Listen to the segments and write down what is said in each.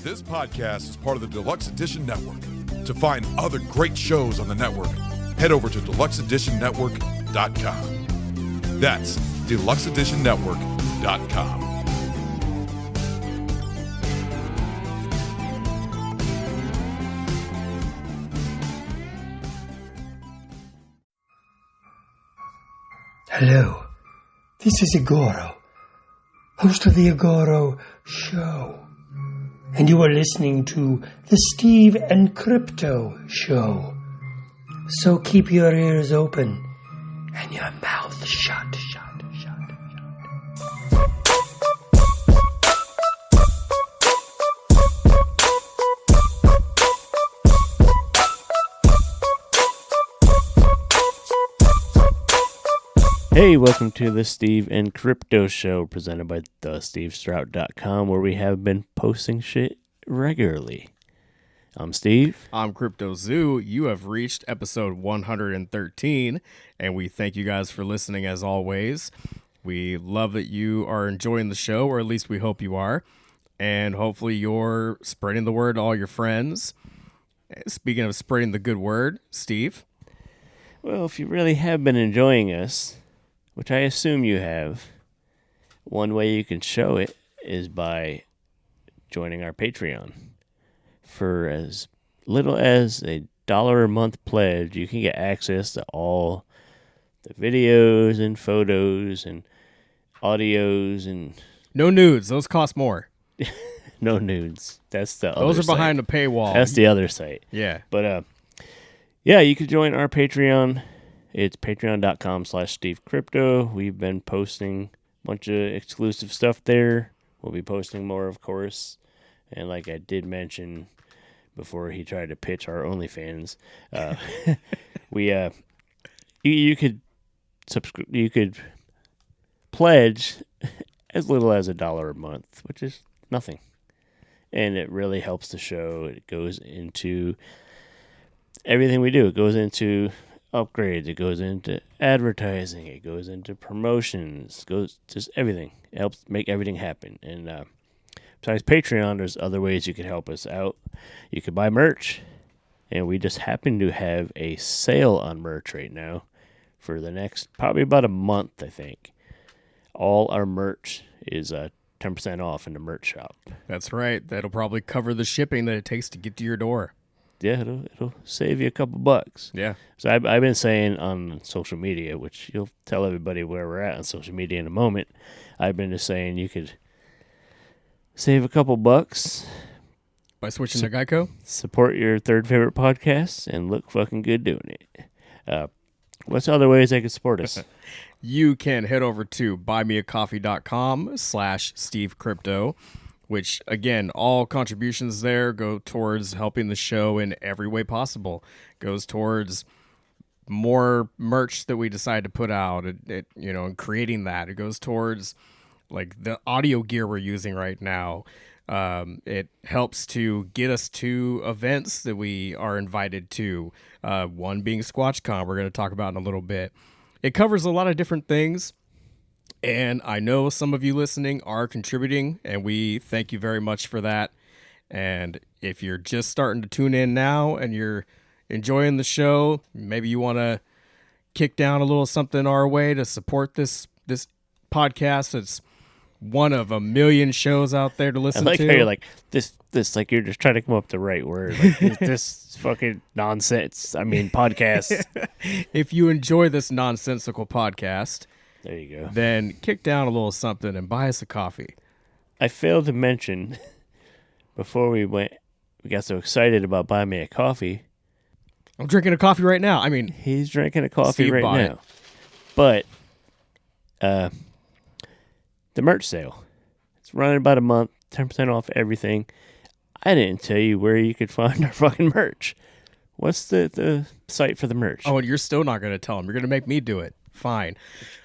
This podcast is part of the Deluxe Edition Network. To find other great shows on the network, head over to deluxeeditionnetwork.com. That's deluxeeditionnetwork.com. Hello, this is Igoro, host of the Igoro Show, and you are listening to the Steve and Crypto Show. So keep your ears open and your mouth shut. Hey, welcome to the Steve and Crypto Show, presented by thestevestrout.com, where we have been posting shit regularly. I'm Steve. I'm Crypto Zoo. You have reached episode 113, and we thank you guys for listening as always. We love that you are enjoying the show, or at least we hope you are, and hopefully you're spreading the word to all your friends. Speaking of spreading the good word, Steve? Well, if you really have been enjoying us, which I assume you have, one way you can show it is by joining our Patreon. For as little as $1 a month pledge, you can get access to all the videos and photos and audios and... No nudes. Those cost more. No nudes. That's the other Those are site. behind the paywall. That's the other site. Yeah. But, yeah, you could join our Patreon. It's patreon.com/SteveCrypto. We've been posting a bunch of exclusive stuff there. We'll be posting more, of course. And like I did mention before he tried to pitch our OnlyFans, you could pledge as little as $1 a month, which is nothing. And it really helps the show. It goes into everything we do. It goes into upgrades, it goes into advertising, it goes into promotions, goes just everything. It helps make everything happen. And besides Patreon, there's other ways you could help us out. You could buy merch, and we just happen to have a sale on merch right now for the next probably about a month, I think. All our merch is 10% off in the merch shop. That's right. That'll probably cover the shipping that it takes to get to your door. Yeah, it'll save you a couple bucks. Yeah. So I've been saying on social media, which you'll tell everybody where we're at on social media in a moment. I've been just saying you could save a couple bucks By switching to Geico? Support your third favorite podcast and look fucking good doing it. What's other ways they can support us? You can head over to buymeacoffee.com/SteveCrypto. Which, again, all contributions there go towards helping the show in every way possible. Goes towards more merch that we decide to put out, and creating that. It goes towards, like, the audio gear we're using right now. It helps to get us to events that we are invited to, one being Squatchcon, we're going to talk about in a little bit. It covers a lot of different things. And I know some of you listening are contributing, and we thank you very much for that. And if you're just starting to tune in now and you're enjoying the show, maybe you want to kick down a little something our way to support this podcast. It's one of a million shows out there to listen to. I like how you're like, this like you're just trying to come up with the right word. Like, this fucking nonsense. I mean, podcast. If you enjoy this nonsensical podcast... There you go. Then kick down a little something and buy us a coffee. I failed to mention before we got so excited about buying me a coffee. I'm drinking a coffee right now. I mean, he's drinking a coffee Steve right bought now. it. But the merch sale, it's running about a month, 10% off everything. I didn't tell you where you could find our fucking merch. What's the site for the merch? Oh, and you're still not going to tell them. You're going to make me do it. Fine.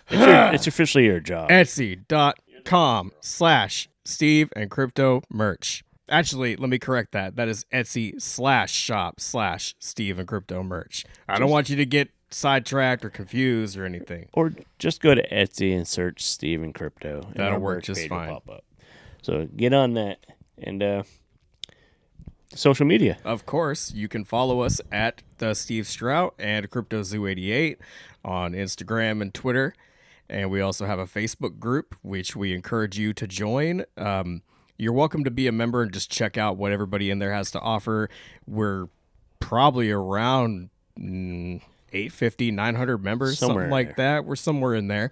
It's officially your job. Etsy.com/Steve and Crypto merch. Actually, let me correct that. That is Etsy/shop/Steve and Crypto merch. I don't want you to get sidetracked or confused or anything. Or just go to Etsy and search Steve and Crypto. And That'll our work merch just page will fine. pop up. So get on that. And social media. Of course, you can follow us at the Steve Strout and CryptoZoo88 on Instagram and Twitter. And we also have a Facebook group, which we encourage you to join. You're welcome to be a member and just check out what everybody in there has to offer. We're probably around 850, 900 members, Somewhere something like that. We're somewhere in there.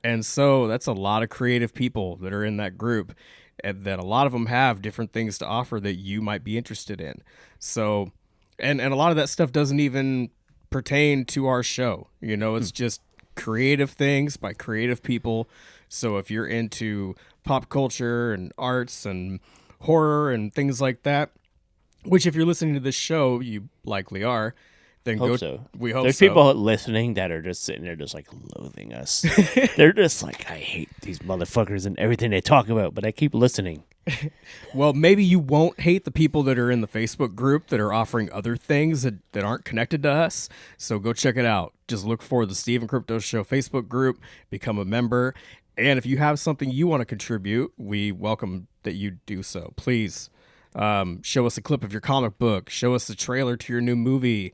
And so that's a lot of creative people that are in that group, and that a lot of them have different things to offer that you might be interested in. So, and a lot of that stuff doesn't even pertain to our show. You know, it's just creative things by creative people. So if you're into pop culture and arts and horror and things like that, which if you're listening to this show, you likely are, then Hope so. We hope There's so. people listening that are just sitting there just like loathing us. They're just like, I hate these motherfuckers and everything they talk about, but I keep listening. Well, maybe you won't hate the people that are in the Facebook group that are offering other things that aren't connected to us. So go check it out. Just look for the Steve and Crypto Show Facebook group, become a member. And if you have something you want to contribute, we welcome that you do so. Please show us a clip of your comic book. Show us the trailer to your new movie.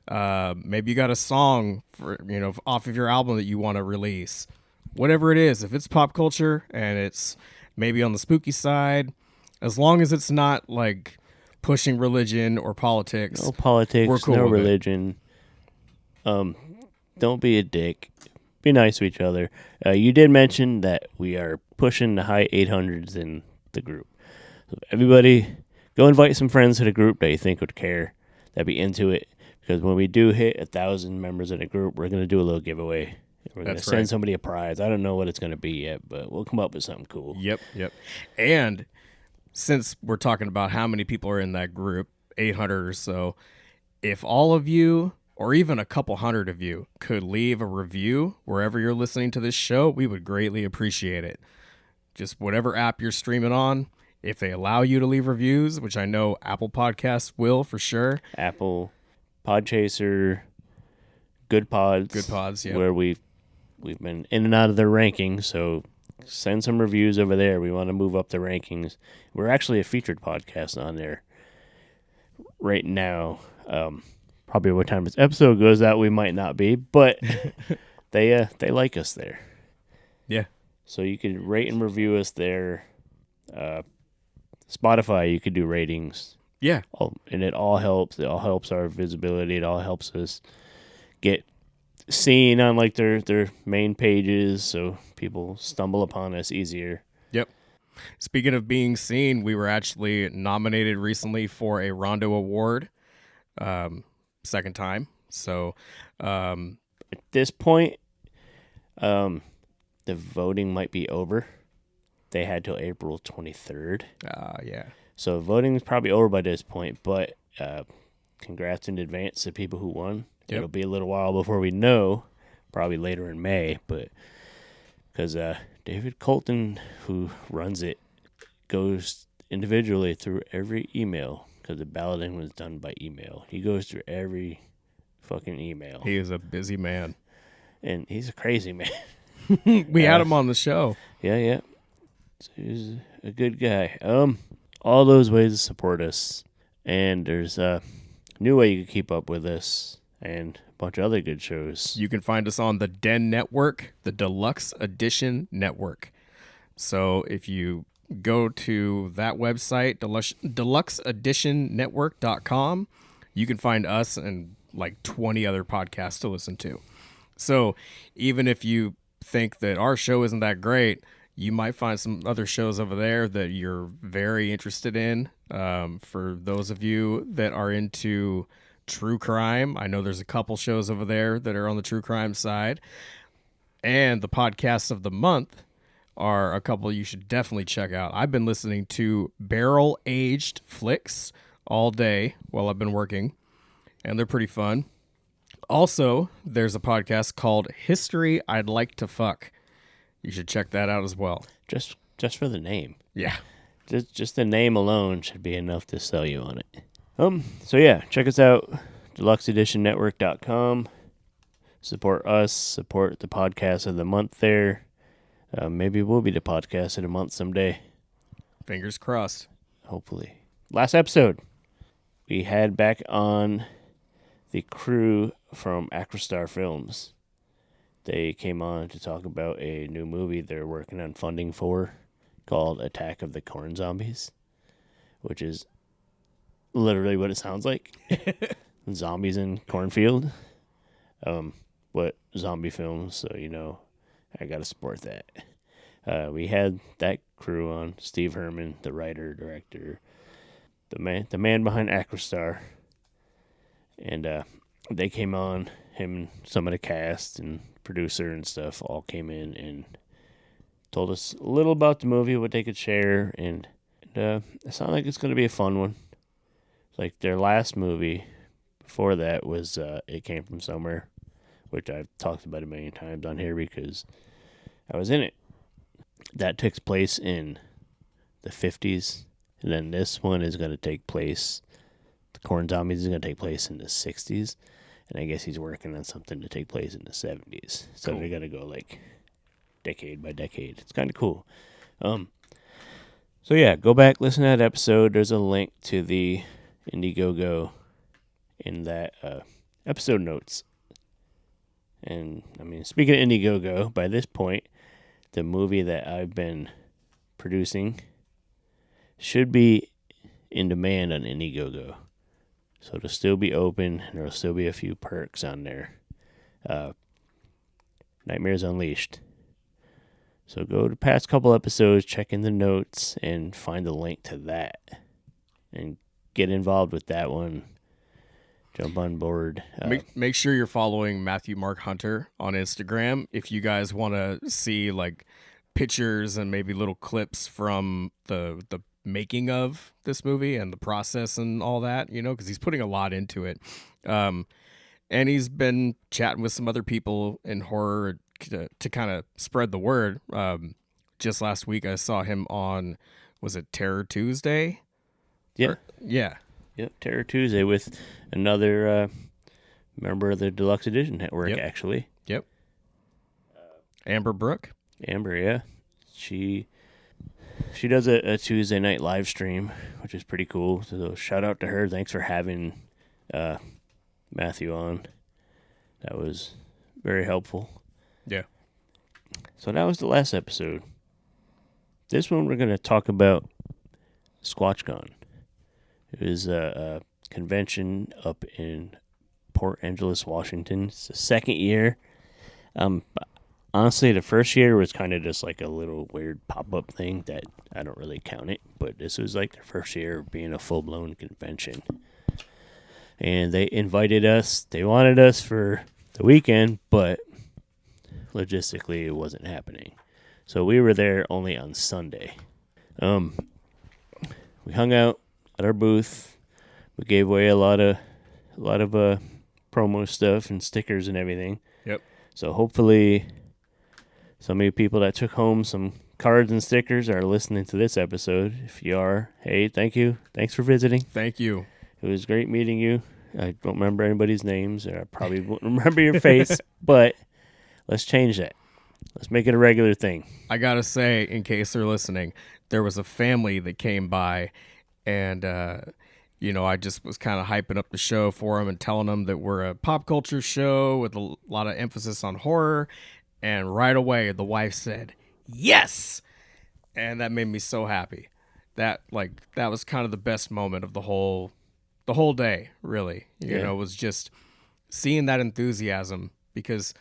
Maybe you got a song for, off of your album that you want to release. Whatever it is, if it's pop culture and it's maybe on the spooky side, as long as it's not like pushing religion or politics. No politics, we're cool no with it. religion. Don't be a dick. Be nice to each other. You did mention that we are pushing the high 800s in the group. So everybody, go invite some friends to the group that you think would care, that'd be into it. Because when we do hit 1,000 members in a group, we're going to do a little giveaway. We're going to That's send right. somebody a prize. I don't know what it's going to be yet, but we'll come up with something cool. Yep. And since we're talking about how many people are in that group, 800 or so, if all of you, or even a couple hundred of you, could leave a review wherever you're listening to this show, we would greatly appreciate it. Just whatever app you're streaming on, if they allow you to leave reviews, which I know Apple Podcasts will for sure. Apple, Podchaser, Good Pods. Good Pods, yeah. Where we've been in and out of their rankings, so send some reviews over there. We want to move up the rankings. We're actually a featured podcast on there right now. Probably what time this episode goes out, we might not be, but they like us there. Yeah. So you could rate and review us there. Spotify, you could do ratings. Yeah. And it all helps. It all helps our visibility. It all helps us get seen on like their main pages, so people stumble upon us easier. Yep. Speaking of being seen, we were actually nominated recently for a Rondo Award, second time. So At this point, the voting might be over. They had till April 23rd. yeah. So voting is probably over by this point, but congrats in advance to people who won. Yep. It'll be a little while before we know, probably later in May, but because David Colton, who runs it, goes individually through every email, because the balloting was done by email. He goes through every fucking email. He is a busy man. And he's a crazy man. We had him on the show. Yeah. So he's a good guy. All those ways to support us. And there's a new way you can keep up with us and a bunch of other good shows. You can find us on the Den Network, the Deluxe Edition Network. So if you go to that website, deluxeeditionnetwork.com, you can find us and like 20 other podcasts to listen to. So even if you think that our show isn't that great, you might find some other shows over there that you're very interested in. For those of you that are into true crime, I know there's a couple shows over there that are on the true crime side. And the podcasts of the month are a couple you should definitely check out. I've been listening to Barrel Aged Flicks all day while I've been working, and they're pretty fun. Also, there's a podcast called History I'd Like to Fuck. You should check that out as well. Just for the name. Yeah. Just the name alone should be enough to sell you on it. So yeah, check us out, deluxeeditionnetwork.com. Support us, support the podcast of the month there. Maybe we'll be the podcast of the month someday. Fingers crossed. Hopefully. Last episode. we had back on the crew from Acrostar Films. They came on to talk about a new movie they're working on funding for called Attack of the Corn Zombies, which is literally what it sounds like. Zombies in cornfield. What zombie films, so I gotta support that. We had that crew on: Steve Herman, the writer, director, the man behind Acrostar, and they came on. Him and some of the cast and producer and stuff all came in and told us a little about the movie, what they could share, and it sounds like it's going to be a fun one. Like their last movie before that was It Came From Somewhere, which I've talked about a million times on here because I was in it. That takes place in the 50s, and then this one is going to take place, the Corn Zombies is going to take place in the 60s, and I guess he's working on something to take place in the 70s. So They're going to go like decade by decade. It's kind of cool. So yeah, go back, listen to that episode. There's a link to the Indiegogo in that episode notes. And I mean, speaking of Indiegogo, by this point, the movie that I've been producing should be in demand on Indiegogo. So it'll still be open, and there'll still be a few perks on there. Nightmares Unleashed. So go to past couple episodes, check in the notes, and find the link to that. And get involved with that one. Jump on board. Make sure you're following Matthew Mark Hunter on Instagram if you guys want to see like pictures and maybe little clips from the making of this movie and the process and all that, because he's putting a lot into it. And he's been chatting with some other people in horror to kind of spread the word. Just last week I saw him on, was it Terror Tuesday? Yeah. Yeah. Yep, Terror Tuesday with another member of the Deluxe Edition Network, actually. Yep. Amber Brooke. Amber, yeah. She does a Tuesday night live stream, which is pretty cool. So shout out to her. Thanks for having Matthew on. That was very helpful. Yeah. So that was the last episode. This one we're going to talk about Squatchcon. It was a convention up in Port Angeles, Washington. It's the second year. Honestly, the first year was kind of just like a little weird pop-up thing that I don't really count it. But this was like the first year of being a full-blown convention. And they invited us. They wanted us for the weekend, but logistically it wasn't happening. So we were there only on Sunday. We hung out at our booth. We gave away a lot of promo stuff and stickers and everything. Yep. So hopefully some of you people that took home some cards and stickers are listening to this episode. If you are, hey, thank you. Thanks for visiting. Thank you. It was great meeting you. I don't remember anybody's names, or I probably won't remember your face, but let's change that. Let's make it a regular thing. I gotta say, in case they're listening, there was a family that came by, and I just was kind of hyping up the show for them and telling them that we're a pop culture show with a lot of emphasis on horror. And right away, the wife said, "Yes!" And that made me so happy. That was kind of the best moment of the whole day, really. You know, was just seeing that enthusiasm because,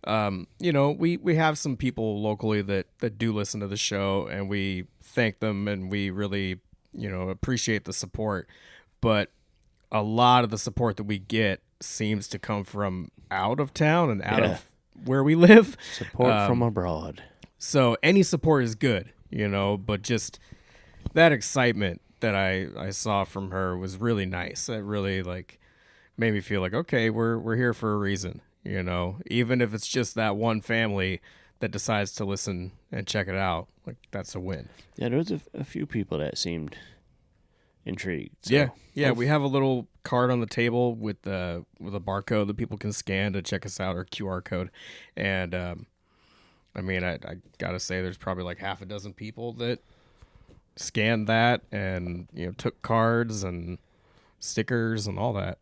we have some people locally that do listen to the show, and we thank them, and we really, appreciate the support. But a lot of the support that we get seems to come from out of town and out of where we live. Support from abroad. So any support is good, but just that excitement that I saw from her was really nice. It really made me feel like, okay, we're here for a reason, even if it's just that one family that decides to listen and check it out, that's a win. Yeah, there was a few people that seemed intrigued. So. Yeah. We have a little card on the table with a barcode that people can scan to check us out, or QR code. And I gotta say, there's probably half a dozen people that scanned that and took cards, and stickers and all that.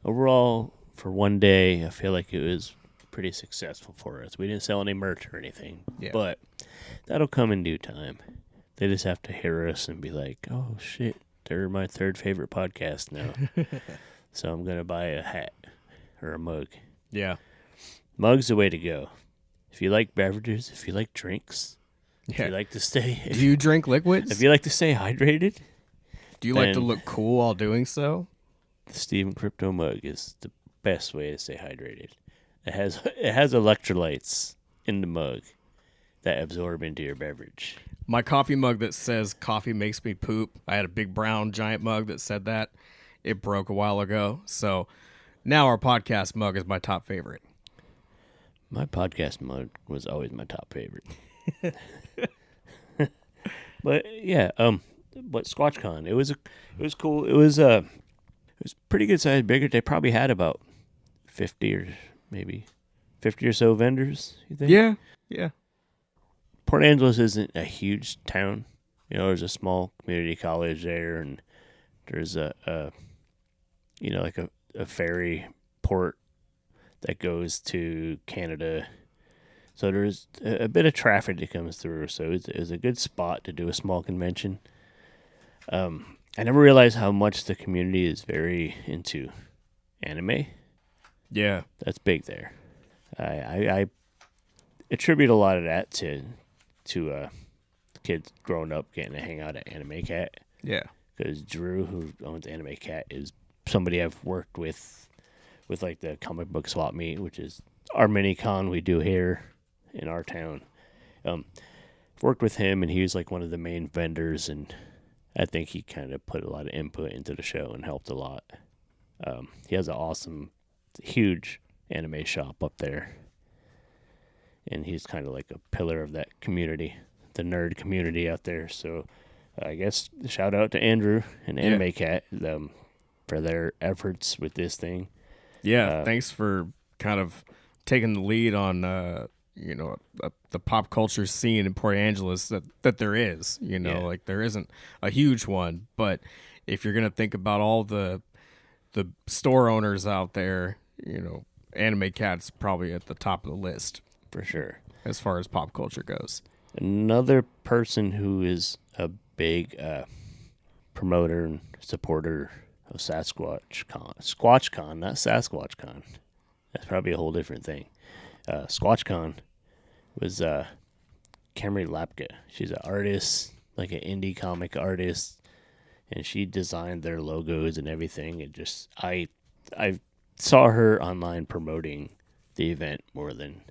Overall, for one day, I feel like it was pretty successful for us. We didn't sell any merch or anything, but that'll come in due time. They just have to hear us and be like, oh, shit, they're my third favorite podcast now. So I'm going to buy a hat or a mug. Yeah. Mug's the way to go. If you like beverages, if you like drinks, if you like to stay... Do you drink liquids? If you like to stay hydrated... Do you like to look cool while doing so? The Steven Crypto mug is the best way to stay hydrated. It has electrolytes in the mug that absorb into your beverage. My coffee mug that says coffee makes me poop. I had a big brown giant mug that said that. It broke a while ago. So now our podcast mug is my top favorite. My podcast mug was always my top favorite. But yeah, but Squatchcon, it was cool. It was pretty good size, bigger. They probably had about 50 or so vendors, you think? Yeah. Port Angeles isn't a huge town. You know, there's a small community college there, and there's a ferry port that goes to Canada. So there's a bit of traffic that comes through. So it's a good spot to do a small convention. I never realized how much the community is very into anime. Yeah. That's big there. I attribute a lot of that to kids growing up getting to hang out at Anime Cat. Yeah. Because Drew, who owns Anime Cat, is somebody I've worked with like the comic book swap meet, which is our mini con we do here in our town. Worked with him, and he was like one of the main vendors, and I think he kind of put a lot of input into the show and helped a lot. He has an awesome, huge anime shop up there, and he's kind of like a pillar of that community, the nerd community out there. So I guess shout out to Andrew and Anime Cat for their efforts with this thing. Yeah, thanks for kind of taking the lead on the pop culture scene in Port Angeles that there is. Like there isn't a huge one, but if you're gonna think about all the store owners out there, Anime Cat's probably at the top of the list For sure. as far as pop culture goes. Another person who is a big promoter and supporter of Squatchcon, not Sasquatchcon. That's probably a whole different thing. Squatchcon was Camry Lapka. She's an artist, like an indie comic artist, and she designed their logos and everything. It just I saw her online promoting the event more than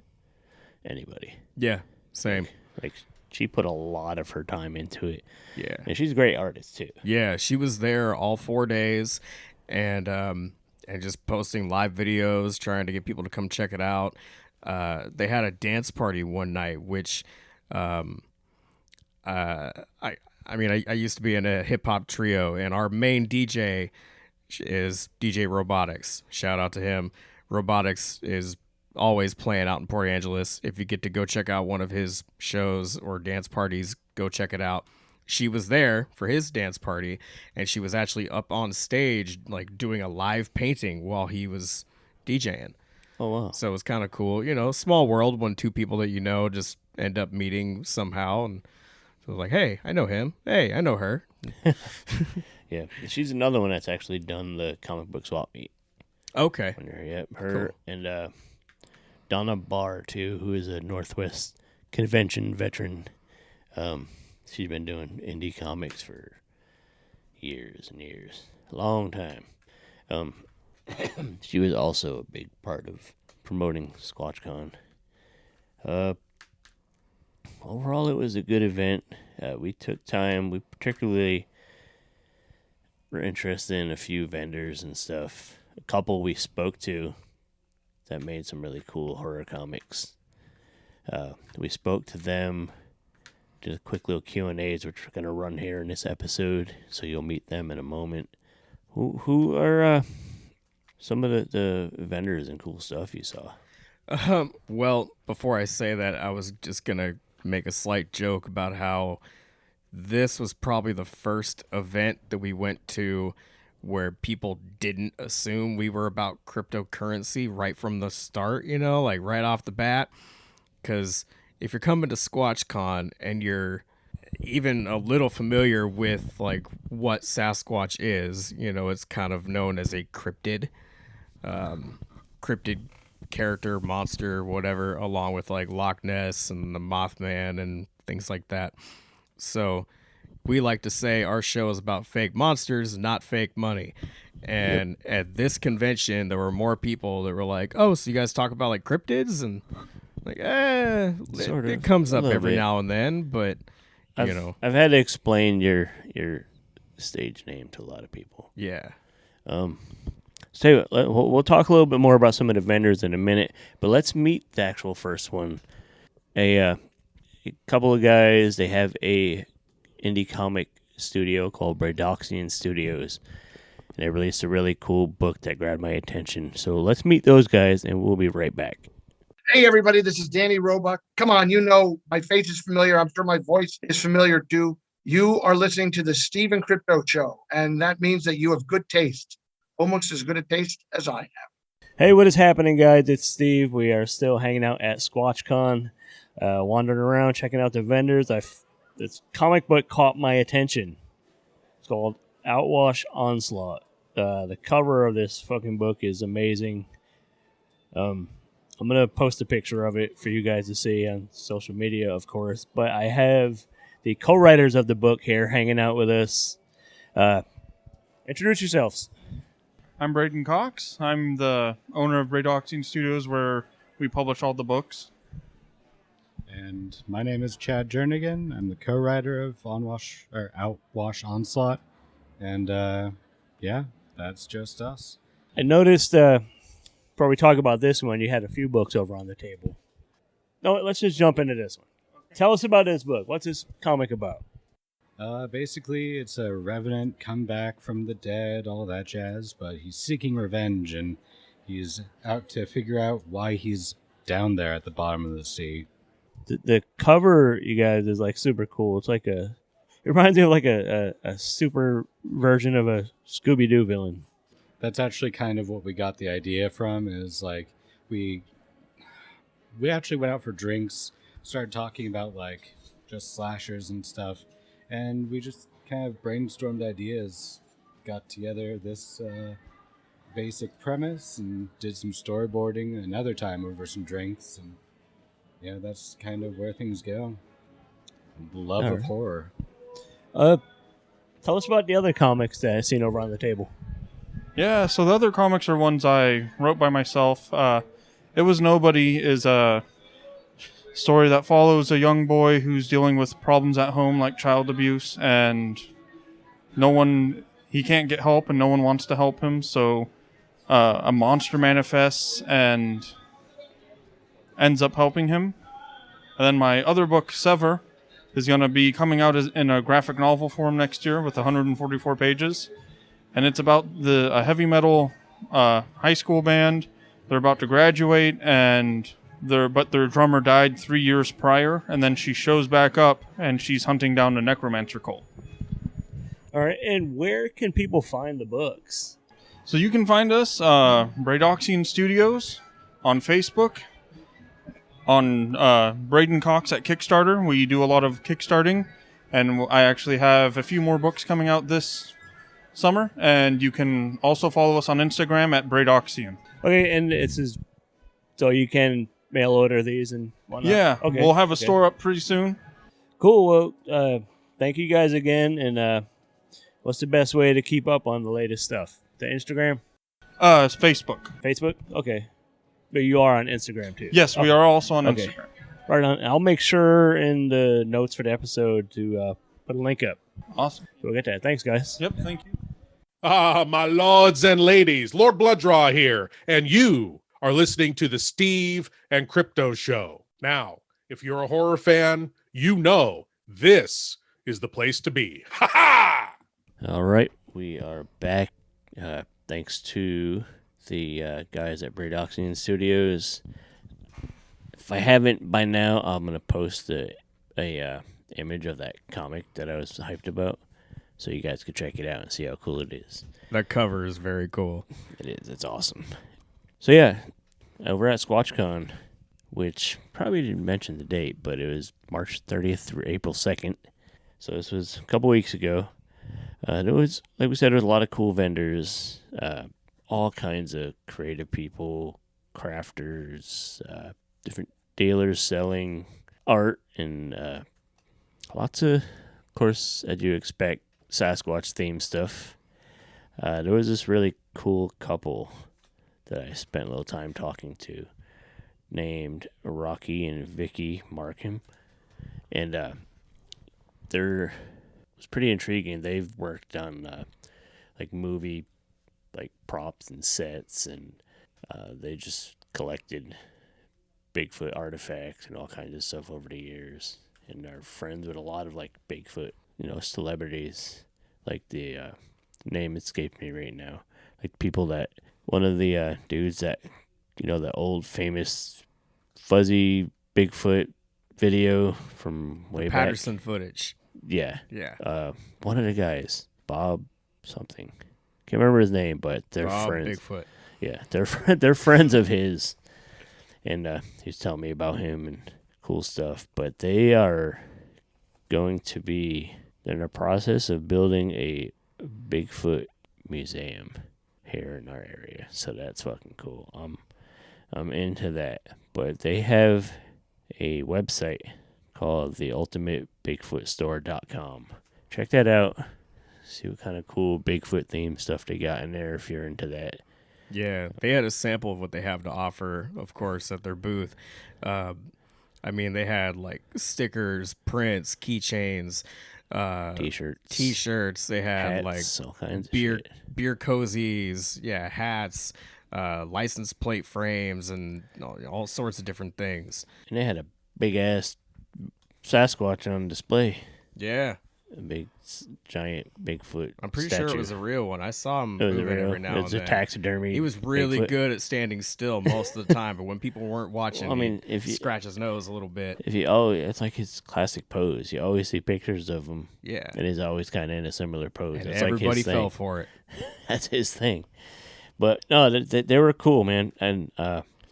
anybody. Yeah, same. Like she put a lot of her time into it. Yeah. And she's a great artist too. Yeah, she was there all 4 days and just posting live videos, trying to get people to come check it out. They had a dance party one night, which I used to be in a hip hop trio, and our main DJ is DJ Robotics. Shout out to him. Robotics is always playing out in Port Angeles. If you get to go check out one of his shows or dance parties, go check it out. She was there for his dance party, and she was actually up on stage, like doing a live painting while he was DJing. Oh, wow. So it was kind of cool. Small world when two people that just end up meeting somehow. And so it was like, hey, I know him. Hey, I know her. Yeah. She's another one that's actually done the comic book swap meet. Okay. Yep. Her Cool. and Donna Barr, too, who is a Northwest convention veteran. She's been doing indie comics for years and years. A long time. She was also a big part of promoting Squatchcon. Overall, it was a good event. We took time. We particularly were interested in a few vendors and stuff. A couple we spoke to that made some really cool horror comics. We spoke to them, did a quick little Q&As, which we're going to run here in this episode, so you'll meet them in a moment. Who are some of the vendors and cool stuff you saw? Well, before I say that, I was just going to make a slight joke about how this was probably the first event that we went to where people didn't assume we were about cryptocurrency right from the start, you know, like right off the bat. Because if you're coming to Squatchcon and you're even a little familiar with like what Sasquatch is, you know, it's kind of known as a cryptid character, monster, whatever, along with like Loch Ness and the Mothman and things like that. So we like to say our show is about fake monsters, not fake money. And at this convention, there were more people that were like, "Oh, so you guys talk about like cryptids?" And like, it comes up every now and then, but you know, I've had to explain your stage name to a lot of people. Yeah. So we'll talk a little bit more about some of the vendors in a minute, but let's meet the actual first one. A couple of guys. They have a indie comic studio called Braydoxian Studios, and they released a really cool book that grabbed my attention. So let's meet those guys, and we'll be right back. Hey, everybody, this is Danny Roebuck. Come on, you know my face is familiar. I'm sure my voice is familiar, too. You are listening to the Steve and Crypto Show, and that means that you have good taste, almost as good a taste as I have. Hey, what is happening, guys? It's Steve. We are still hanging out at Squatchcon, wandering around, checking out the vendors. This comic book caught my attention. It's called Outwash Onslaught. The cover of this fucking book is amazing. I'm going to post a picture of it for you guys to see on social media, of course. But I have the co-writers of the book here hanging out with us. Introduce yourselves. I'm Braden Cox. I'm the owner of Braydoxian Studios, where we publish all the books. And my name is Chad Jernigan. I'm the co-writer of Outwash Onslaught. And yeah, that's just us. I noticed before we talk about this one, you had a few books over on the table. No, let's just jump into this one. Okay. Tell us about this book. What's this comic about? Basically, it's a revenant come back from the dead, all that jazz, but he's seeking revenge, and he's out to figure out why he's down there at the bottom of the sea. The cover, you guys, is like super cool. It's like it reminds me of like a super version of a Scooby-Doo villain. That's actually kind of what we got the idea from, is like we actually went out for drinks, started talking about like just slashers and stuff, and we just kind of brainstormed ideas, got together this basic premise, and did some storyboarding another time over some drinks, and yeah, that's kind of where things go. Love of horror. Tell us about the other comics that I've seen over on the table. Yeah, so the other comics are ones I wrote by myself. It Was Nobody is a story that follows a young boy who's dealing with problems at home like child abuse, and he can't get help and no one wants to help him, so a monster manifests and ends up helping him. And then my other book, Sever, is going to be coming out in a graphic novel form next year with 144 pages. And it's about a heavy metal high school band. They're about to graduate, and their drummer died 3 years prior, and then she shows back up, and she's hunting down the necromancer cult. All right, and where can people find the books? So you can find us, Braydoxian Studios, on Facebook, on Braden Cox at Kickstarter. We do a lot of kickstarting, and I actually have a few more books coming out this summer, and you can also follow us on Instagram at Braydoxian. Okay, and so you can mail order these and whatnot? Yeah, okay. We'll have a store up pretty soon. Cool. Well, thank you guys again, and what's the best way to keep up on the latest stuff? The Instagram? It's Facebook. Facebook? Okay. But you are on Instagram, too? Yes, we are also on Instagram. Right on. I'll make sure in the notes for the episode to put a link up. Awesome. So we'll get that. Thanks, guys. Yep, thank you. My lords and ladies, Lord Blooddraw here, and you are listening to the Steve and Crypto Show. Now, if you're a horror fan, you know this is the place to be. Ha ha! All right, we are back. Thanks to the guys at Braydoxian Studios. If I haven't by now, I'm gonna post a image of that comic that I was hyped about. so you guys could check it out and see how cool it is. That cover is very cool. It is. It's awesome. So yeah, over at Squatchcon, which probably didn't mention the date, but it was March 30th through April 2nd. So this was a couple weeks ago. There was, like we said, there was a lot of cool vendors, all kinds of creative people, crafters, different dealers selling art, and lots of course, as you expect, Sasquatch themed stuff. There was this really cool couple that I spent a little time talking to, named Rocky and Vicky Markham, and they're it's pretty intriguing. They've worked on like movie like props and sets, and they just collected Bigfoot artifacts and all kinds of stuff over the years, and are friends with a lot of like Bigfoot, celebrities. Like the name escaped me right now. Like people that one of the dudes that the old famous fuzzy Bigfoot video from way back. Patterson footage. Yeah. Yeah. One of the guys, Bob something. Can't remember his name, but they're Bob friends. Bigfoot. Yeah, they're friends of his. And he's telling me about him and cool stuff. But they are going to be in the process of building a Bigfoot museum here in our area. So that's fucking cool. I'm into that. But they have a website called theultimatebigfootstore.com. Check that out. See what kind of cool Bigfoot themed stuff they got in there if you're into that. Yeah, they had a sample of what they have to offer, of course, at their booth. I mean, they had like stickers, prints, keychains, t-shirts. They had hats, all kinds of beer shit. beer cozies, hats, license plate frames, and all sorts of different things. And they had a big ass Sasquatch on display. Yeah. A big, giant Bigfoot. I'm pretty statue. sure it was a real one. I saw him It was a moving real. every now It and was a then. taxidermy. He was really Bigfoot. good at standing still most of the time, but when people weren't watching, Well, I mean, he'd if you scratch his nose a little bit. It's like his classic pose. You always see pictures of him. Yeah. And he's always kind of in a similar pose. And It's everybody like his fell thing. for it. That's his thing. But no, they were cool, man. And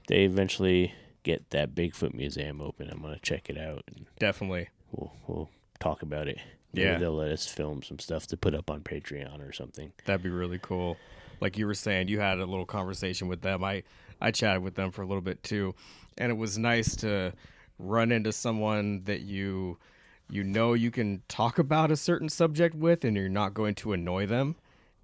they eventually get that Bigfoot museum open. I'm gonna check it out. And Definitely. we'll talk about it. Maybe Yeah. they'll let us film some stuff to put up on Patreon or something. That'd be really cool. Like you were saying, you had a little conversation with them. I chatted with them for a little bit too. And it was nice to run into someone that you can talk about a certain subject with and you're not going to annoy them.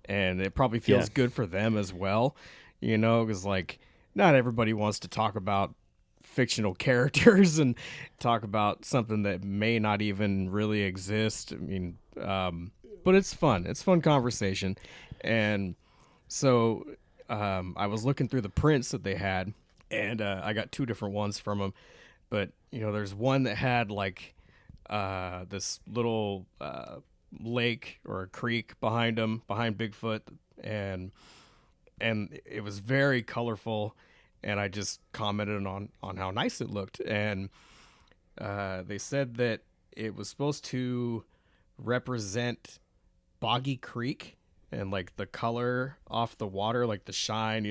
And it probably feels good for them as well, because like not everybody wants to talk about fictional characters and talk about something that may not even really exist. I mean, but it's fun. It's fun conversation. And so I was looking through the prints that they had, and I got two different ones from them. But, there's one that had like this little lake or a creek behind Bigfoot, and it was very colorful. And I just commented on how nice it looked. And they said that it was supposed to represent Boggy Creek and like the color off the water, like the shine,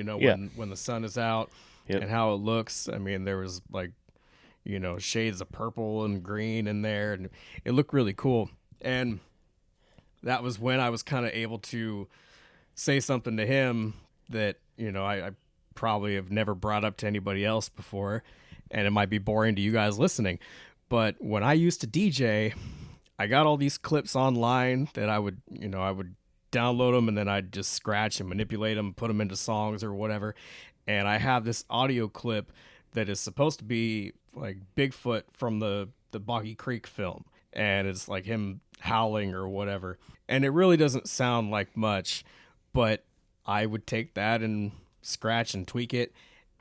when the sun is out and how it looks. I mean, there was like, shades of purple and green in there, and it looked really cool. And that was when I was kind of able to say something to him that, I probably have never brought up to anybody else before, and it might be boring to you guys listening, but when I used to DJ, I got all these clips online that I would download them, and then I'd just scratch and manipulate them, put them into songs or whatever. And I have this audio clip that is supposed to be like Bigfoot from the Boggy Creek film, and it's like him howling or whatever, and it really doesn't sound like much, but I would take that and scratch and tweak it,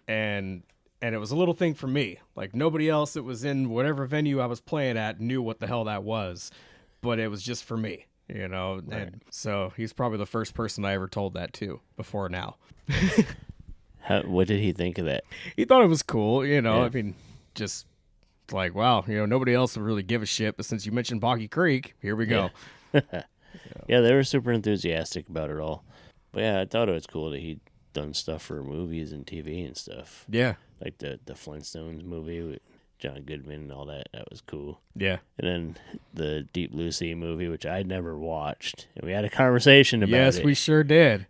and it was a little thing for me. Like nobody else that was in whatever venue I was playing at knew what the hell that was, but it was just for me, Right. And so he's probably the first person I ever told that to before now. What did he think of that? He thought it was cool, I mean, just like, wow, nobody else would really give a shit, but since you mentioned Boggy Creek, here we go. Yeah, they were super enthusiastic about it all. But yeah, I thought it was cool that he'd done stuff for movies and TV and stuff. Yeah. Like the Flintstones movie with John Goodman and all that. That was cool. Yeah. And then the Deep Blue Sea movie, which I'd never watched. And we had a conversation about it. Yes, we sure did.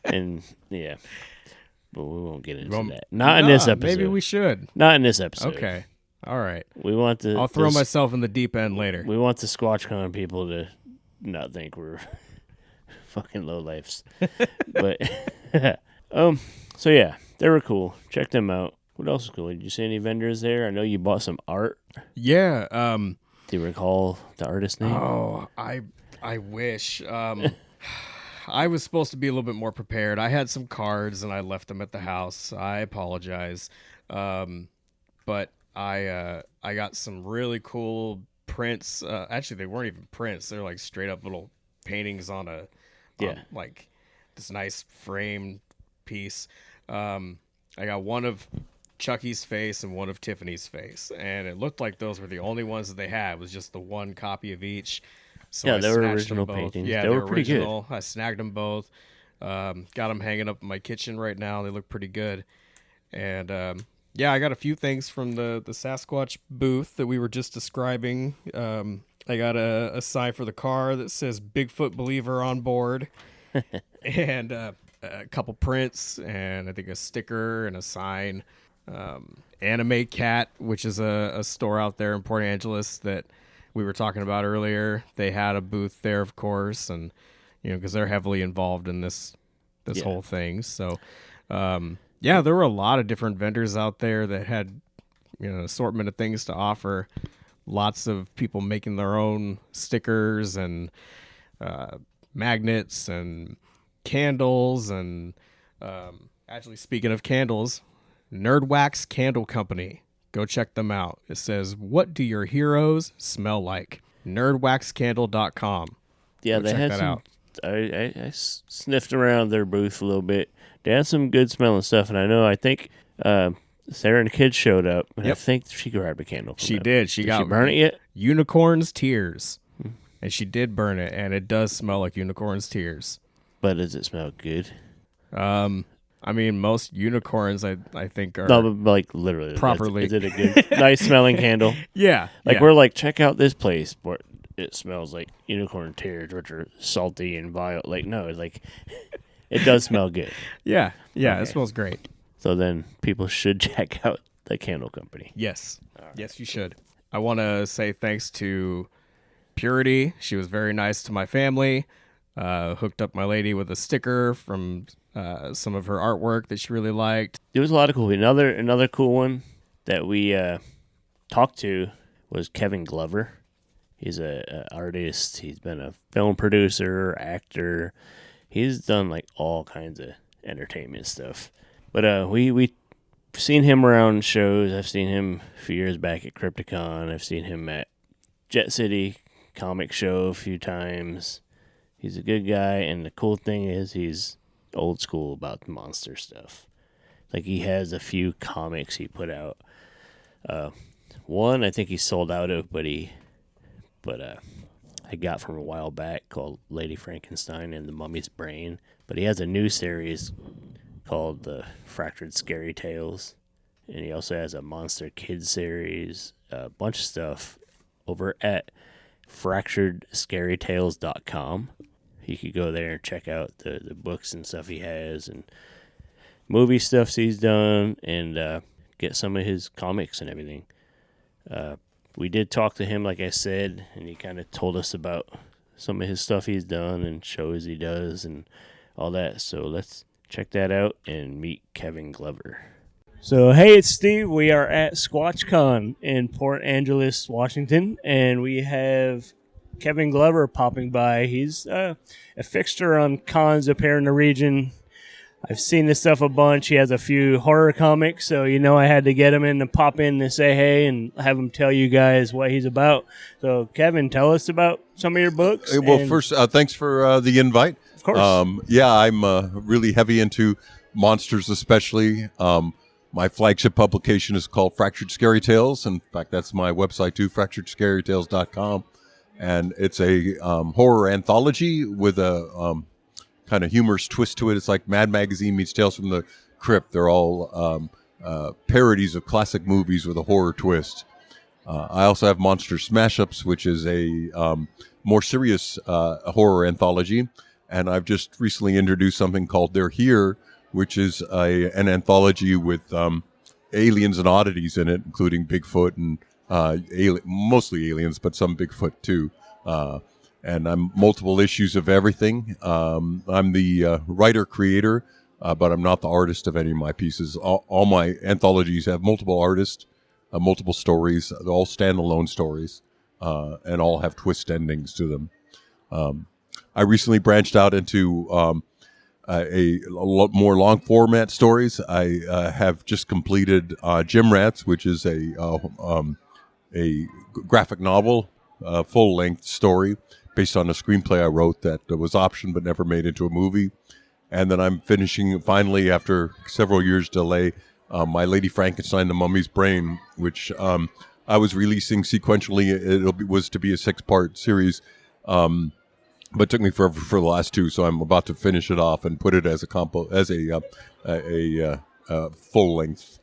And yeah. But we won't get into that. Not in this episode. Maybe we should. Not in this episode. Okay. All right. We want the. I'll throw myself in the deep end later. We want the Squatchcon people to not think we're fucking lowlifes. But so yeah, they were cool. Check them out. What else is cool? Did you see any vendors there? I know you bought some art. Yeah. Do you recall the artist name? Oh, I wish. I was supposed to be a little bit more prepared. I had some cards and I left them at the house. I apologize. But I got some really cool prints. Actually, they weren't even prints. They're like straight up little paintings on like this nice frame piece. I got one of Chucky's face and one of Tiffany's face, and it looked like those were the only ones that they had. It was just the one copy of each. So yeah, I they were snatched original them both. paintings. Yeah, they were pretty original. good. I snagged them both. Got them hanging up in my kitchen right now. They look pretty good. And yeah, I got a few things from the Sasquatch booth that we were just describing. I got a sign for the car that says Bigfoot Believer on board. And a couple prints, and I think a sticker and a sign. Anime Cat, which is a store out there in Port Angeles that we were talking about earlier. They had a booth there, of course, and because they're heavily involved in this whole thing. So yeah, there were a lot of different vendors out there that had an assortment of things to offer. Lots of people making their own stickers and magnets and candles. And actually, speaking of candles, Nerdwax Candle Company. Go check them out. It says, "What do your heroes smell like?" Nerdwaxcandle.com. Yeah, they had some. I sniffed around their booth a little bit. They had some good smelling stuff, and I think Sarah and the kids showed up, and I think she grabbed a candle. She did. She got. Did she burn it yet? Unicorn's tears, and she did burn it, and it does smell like unicorn's tears. But does it smell good? I mean, most unicorns, I think, are no, but like literally properly. Is it a good, nice smelling candle? Yeah, like we're like, check out this place, but it smells like unicorn tears, which are salty and vile. Like no, like it does smell good. Yeah, Okay. It smells great. So then people should check out the candle company. Yes, yes, you should. I want to say thanks to Purity. She was very nice to my family. Hooked up my lady with a sticker from some of her artwork that she really liked. There was a lot of cool. Another cool one that we talked to was Kevin Glover. He's a artist. He's been a film producer, actor. He's done like all kinds of entertainment stuff. But we seen him around shows. I've seen him a few years back at Crypticon. I've seen him at Jet City Comic Show a few times. He's a good guy, and the cool thing is he's old school about the monster stuff. Like he has a few comics he put out. One I think he sold out of, but I got from a while back called Lady Frankenstein and the Mummy's Brain. But he has a new series called the Fractured Scary Tales, and he also has a Monster Kids series, a bunch of stuff over at fracturedscarytales.com. You could go there and check out the books and stuff he has and movie stuff he's done, and get some of his comics and everything. We did talk to him, like I said, and he kind of told us about some of his stuff he's done and shows he does and all that. So let's check that out and meet Kevin Glover. So, hey, it's Steve. We are at Squatchcon in Port Angeles, Washington, and we have Kevin Glover popping by. He's a fixture on cons up here in the region. I've seen this stuff a bunch. He has a few horror comics, so I had to get him in to pop in to say hey and have him tell you guys what he's about. So, Kevin, tell us about some of your books. Well, first, thanks for the invite. Of course. Yeah, I'm really heavy into monsters, especially. My flagship publication is called Fractured Scary Tales. In fact, that's my website too, fracturedscarytales.com. and it's a horror anthology with a kind of humorous twist to it. It's like Mad Magazine meets Tales from the Crypt. They're all parodies of classic movies with a horror twist. I also have Monster Smash-Ups, which is a more serious horror anthology. And I've just recently introduced something called They're Here, which is an anthology with aliens and oddities in it, including Bigfoot and mostly aliens, but some Bigfoot too. And I'm multiple issues of everything. I'm the writer-creator, but I'm not the artist of any of my pieces. All my anthologies have multiple artists, multiple stories. They're all standalone stories, and all have twist endings to them. I recently branched out into a lot more long format stories. I have just completed Gym Rats, which is a graphic novel, full length story based on a screenplay I wrote that was optioned but never made into a movie. And then I'm finishing finally after several years delay my Lady Frankenstein, the Mummy's Brain, which I was releasing sequentially. It was to be a 6-part series. But took me forever for the last 2, so I'm about to finish it off and put it as a full length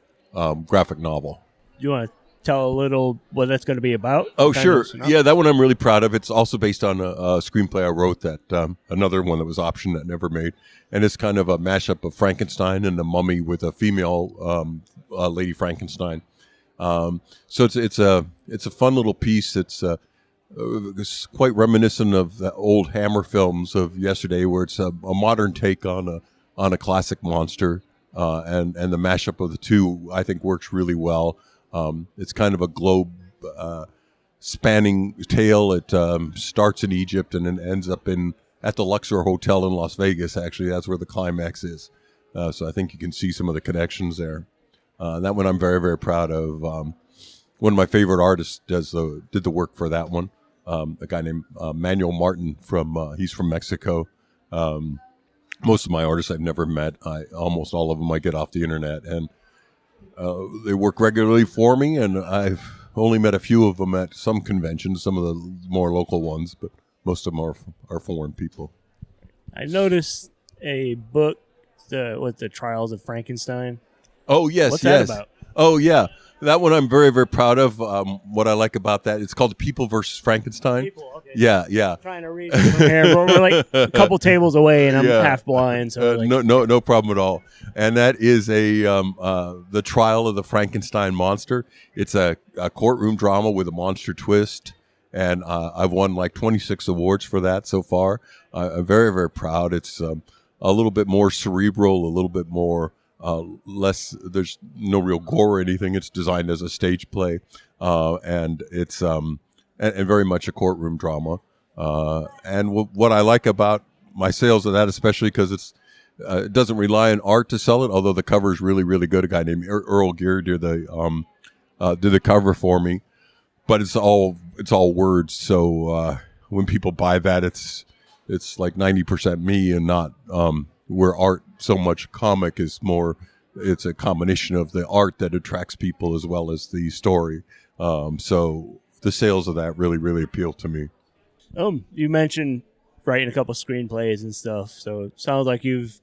graphic novel. You want to tell a little what that's going to be about? Oh, sure. Yeah, that one I'm really proud of. It's also based on a screenplay I wrote that another one that was optioned that never made, and it's kind of a mashup of Frankenstein and the Mummy with a female Lady Frankenstein. So it's a fun little piece. It's quite reminiscent of the old Hammer films of yesterday, where it's a modern take on a classic monster, and the mashup of the two I think works really well. It's kind of a globe spanning tale. It starts in Egypt and then ends up at the Luxor Hotel in Las Vegas. Actually, that's where the climax is. So I think you can see some of the connections there. That one I'm very, very proud of. One of my favorite artists did the work for that one. A guy named Manuel Martin he's from Mexico. Most of my artists I've never met. Almost all of them I get off the internet, and they work regularly for me. And I've only met a few of them at some conventions, some of the more local ones, but most of them are foreign people. I noticed a book, with the Trials of Frankenstein. Oh yes, what's yes. that about? Oh yeah. That one I'm very, very proud of. What I like about that, it's called People versus Frankenstein. People, okay. Yeah. I'm trying to read it from here. We're like a couple tables away, and I'm half blind. So no problem at all. And that is the trial of the Frankenstein monster. It's a courtroom drama with a monster twist, and I've won like 26 awards for that so far. I'm very, very proud. It's a little bit more cerebral, a little bit more. Less, there's no real gore or anything. It's designed as a stage play, and it's and very much a courtroom drama. And what I like about my sales of that, especially because it doesn't rely on art to sell it, although the cover is really, really good. A guy named Earl Gear did the cover for me, but it's all words. So when people buy that, it's like 90% me and not where art so much comic is more. It's a combination of the art that attracts people as well as the story. So the sales of that really, really appeal to me. You mentioned writing a couple screenplays and stuff, so it sounds like you've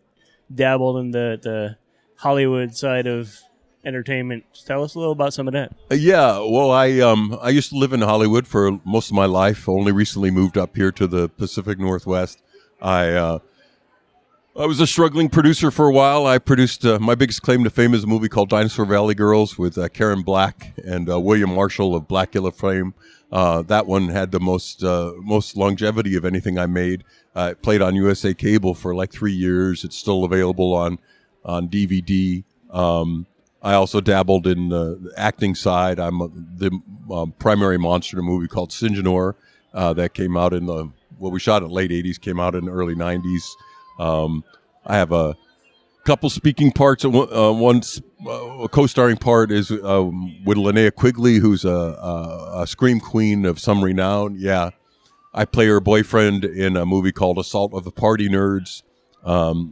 dabbled in the Hollywood side of entertainment. Tell us a little about some of that. Yeah, well, I used to live in Hollywood for most of my life. Only recently moved up here to the Pacific Northwest. I was a struggling producer for a while. I produced my biggest claim to fame is a movie called Dinosaur Valley Girls with Karen Black and William Marshall of Black Yellow Flame. That one had the most longevity of anything I made. It played on USA Cable for like 3 years. It's still available on DVD. I also dabbled in the acting side. I'm the primary monster in a movie called Sinjanor that came out we shot in the late 80s, came out in the early 90s. I have a couple speaking parts. One co-starring part is with Linnea Quigley, who's a scream queen of some renown. Yeah, I play her boyfriend in a movie called Assault of the Party Nerds,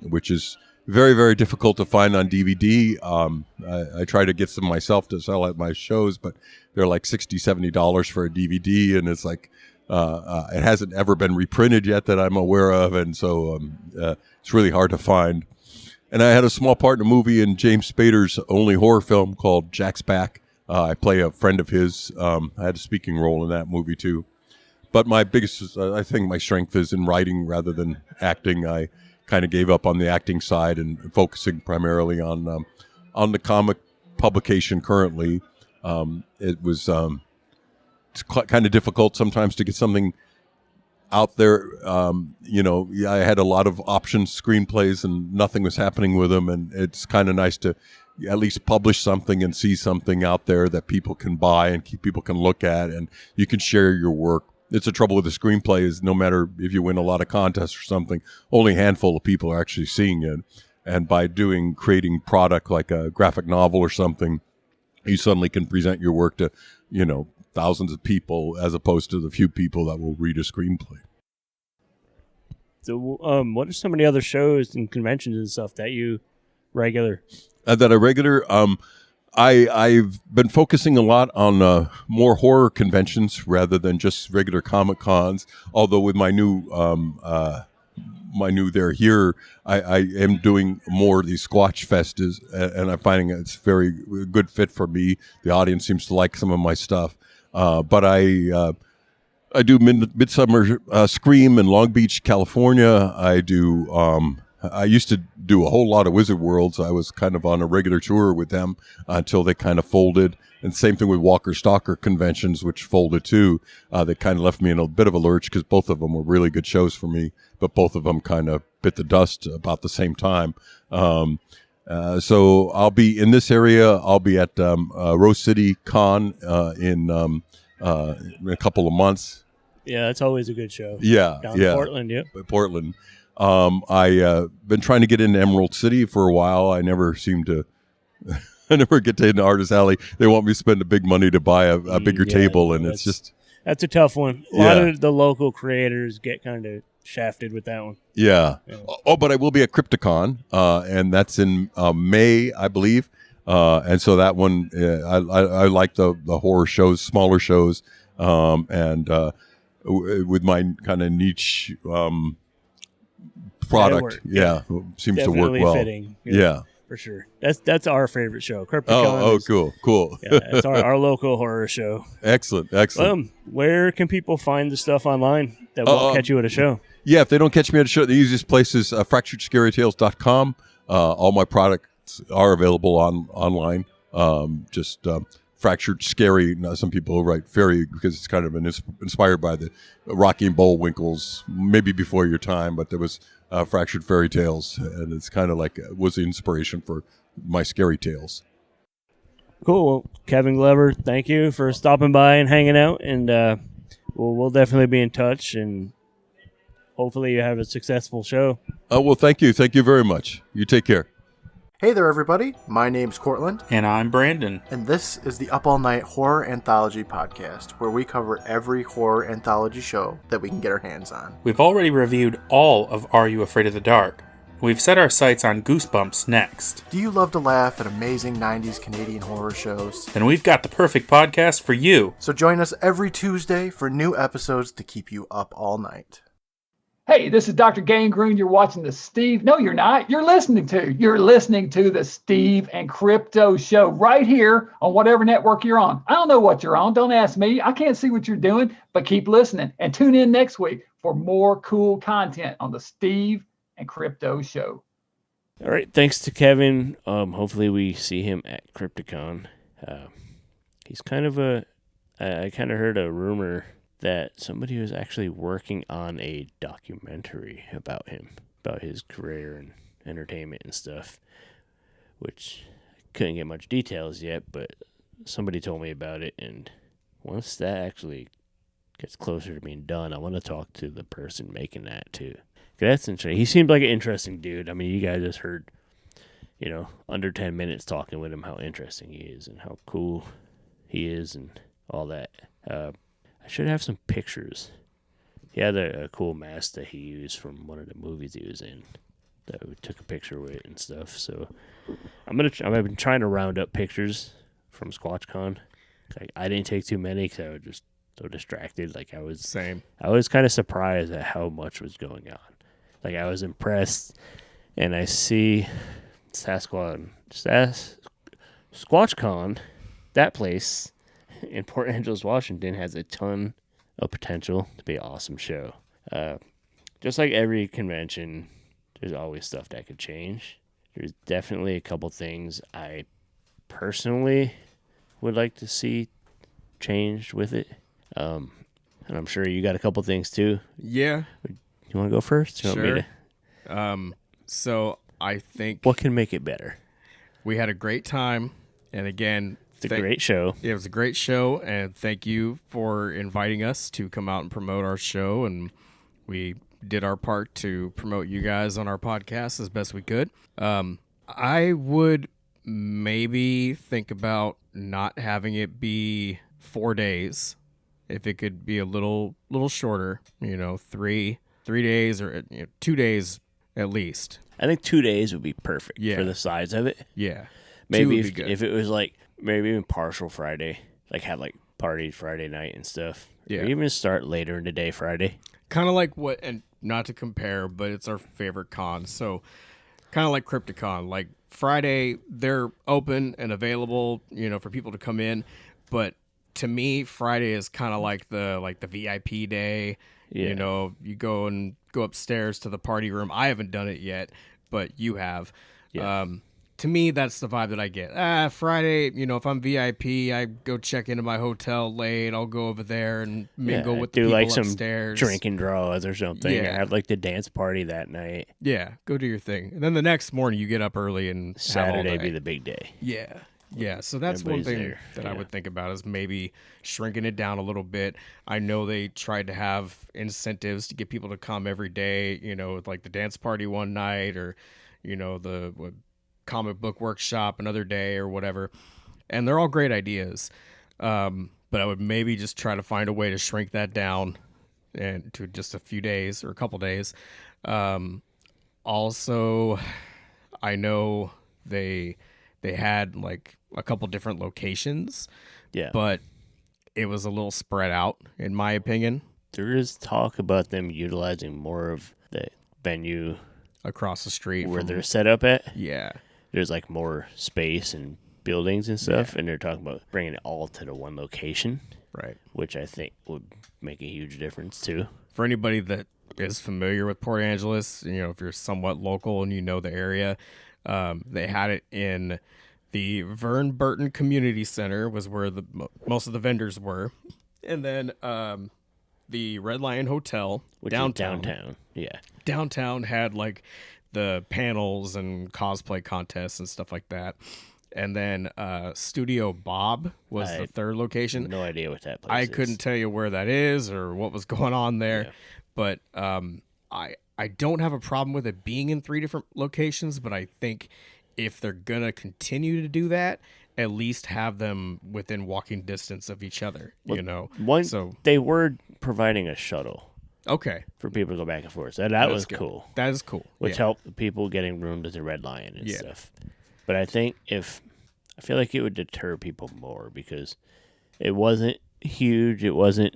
which is very, very difficult to find on DVD. I try to get some myself to sell at my shows, but they're like $60, $70 for a DVD, and it's like It hasn't ever been reprinted yet that I'm aware of, and so it's really hard to find. And I had a small part in a movie in James Spader's only horror film called Jack's Back. I play a friend of his. I had a speaking role in that movie too. But my biggest, I think my strength is in writing rather than acting. I kind of gave up on the acting side and focusing primarily on the comic publication currently. It was it's kind of difficult sometimes to get something out there. I had a lot of options, screenplays, and nothing was happening with them. And it's kind of nice to at least publish something and see something out there that people can buy and people can look at, and you can share your work. It's the trouble with the screenplay is no matter if you win a lot of contests or something, only a handful of people are actually seeing it. And by creating product like a graphic novel or something, you suddenly can present your work to, thousands of people as opposed to the few people that will read a screenplay. So, what are some of the other shows and conventions and stuff that you regular? I've been focusing a lot on more horror conventions rather than just regular Comic Cons. Although with my new there here, I am doing more of these Squatch Festas, and I'm finding it's very good fit for me. The audience seems to like some of my stuff, but I do Midsummer Scream in Long Beach, California. I used to do a whole lot of Wizard Worlds. I was kind of on a regular tour with them until they kind of folded. And same thing with Walker Stalker conventions, which folded too. They kind of left me in a bit of a lurch because both of them were really good shows for me, but both of them kind of bit the dust about the same time. So I'll be in this area. I'll be at Rose City Con in a couple of months. Yeah, it's always a good show. Yeah, Down in Portland, yep. Portland. I've been trying to get into Emerald City for a while. I never seem to... I never get to into Artist Alley. They want me to spend the big money to buy a bigger table, and it's just... That's a tough one. A lot of the local creators get kind of shafted with that one. Yeah. Oh, but I will be at Crypticon, and that's in May, I believe. And so that one, I like the horror shows, smaller shows, and with my kind of niche product, seems Definitely to work well. Fitting. Yeah. For sure. That's our favorite show. Crypticon. Cool. Yeah, it's our local horror show. Excellent. Where can people find the stuff online that won't catch you at a show? Yeah, if they don't catch me at a show, the easiest place is fracturedscarytales.com. All my products are available online. Fractured Scary. Now, some people write fairy because it's kind of inspired by the Rocky and Bullwinkle's, maybe before your time, but there was Fractured Fairy Tales, and it's kind of like was the inspiration for my scary tales. Cool. Well, Kevin Glover, thank you for stopping by and hanging out, and we'll definitely be in touch, and hopefully you have a successful show. Well, thank you. Thank you very much. You take care. Hey there, everybody. My name's Cortland. And I'm Brandon. And this is the Up All Night Horror Anthology Podcast, where we cover every horror anthology show that we can get our hands on. We've already reviewed all of Are You Afraid of the Dark? We've set our sights on Goosebumps next. Do you love to laugh at amazing 90s Canadian horror shows? Then we've got the perfect podcast for you. So join us every Tuesday for new episodes to keep you up all night. Hey, this is Dr. Gangrene. You're watching the Steve. No, you're not. You're listening to the Steve and Crypto Show right here on whatever network you're on. I don't know what you're on. Don't ask me. I can't see what you're doing, but keep listening and tune in next week for more cool content on the Steve and Crypto Show. All right. Thanks to Kevin. Hopefully we see him at Crypticon. He's kind of I kind of heard a rumor that somebody was actually working on a documentary about him, about his career and entertainment and stuff, which I couldn't get much details yet, but somebody told me about it, and once that actually gets closer to being done, I want to talk to the person making that too. 'Cause that's interesting. He seemed like an interesting dude. I mean, you guys just heard, under 10 minutes talking with him how interesting he is and how cool he is and all that. I should have some pictures. He had a cool mask that he used from one of the movies he was in that we took a picture with and stuff. So I've been trying to round up pictures from Squatchcon. I didn't take too many because I would just so distracted. Like I was Same. I was kind of surprised at how much was going on. Like I was impressed, and I see Squatchcon, that place in Port Angeles, Washington, has a ton of potential to be an awesome show. Just like every convention, there's always stuff that could change. There's definitely a couple things I personally would like to see changed with it. And I'm sure you got a couple things too. Yeah. You want to go first? You want me Sure. So I think what can make it better? we had a great time, and again, It's a great show. it was a great show, and thank you for inviting us to come out and promote our show, and we did our part to promote you guys on our podcast as best we could. I would maybe think about not having it be 4 days. If it could be a little shorter, 3 days or 2 days at least. I think 2 days would be perfect Yeah. for the size of it. Yeah. Maybe would be good. if it was like maybe even partial Friday, like have like parties Friday night and stuff. Yeah. Or even start later in the day Friday. Kind of like what, and not to compare, but it's our favorite con. So kind of like Crypticon, like Friday, they're open and available, for people to come in. But to me, Friday is kind of like the VIP day. Yeah. You go upstairs to the party room. I haven't done it yet, but you have. Yeah. To me, that's the vibe that I get. Friday, if I'm VIP, I go check into my hotel late. I'll go over there and mingle with the do people like some upstairs. drinking draws or something. Yeah. Or have like the dance party that night. Yeah, go do your thing. And then the next morning, you get up early and have all Saturday day. be the big day. Yeah. Yeah, so that's one Everybody's thing there. that I Yeah. would think about is maybe shrinking it down a little bit. I know they tried to have incentives to get people to come every day, with like the dance party one night or, the comic book workshop another day or whatever. And they're all great ideas. But I would maybe just try to find a way to shrink that down and to just a few days or a couple days. Also, I know they had like a couple different locations. Yeah. But it was a little spread out, in my opinion. There is talk about them utilizing more of the venue across the street where from- they're set up at. Yeah. There's like more space and buildings and stuff, and they're talking about bringing it all to the one location. Right. Which I think would make a huge difference too. For anybody that is familiar with Port Angeles, if you're somewhat local and you know the area, they had it in the Vern Burton Community Center was where the most of the vendors were. And then the Red Lion Hotel, Which downtown. is downtown. Yeah. Downtown had like the panels and cosplay contests and stuff like that. And then Studio Bob was the third location. No idea what that place I is. couldn't tell you where that is or what was going on there. Yeah. But I don't have a problem with it being in 3 different locations, but I think if they're going to continue to do that, at least have them within walking distance of each other, They were providing a shuttle. Okay. For people to go back and forth. So that was good. cool. That is cool. Which Yeah. helped people getting room to the Red Lion and stuff. But I think I feel like it would deter people more because it wasn't huge. It wasn't,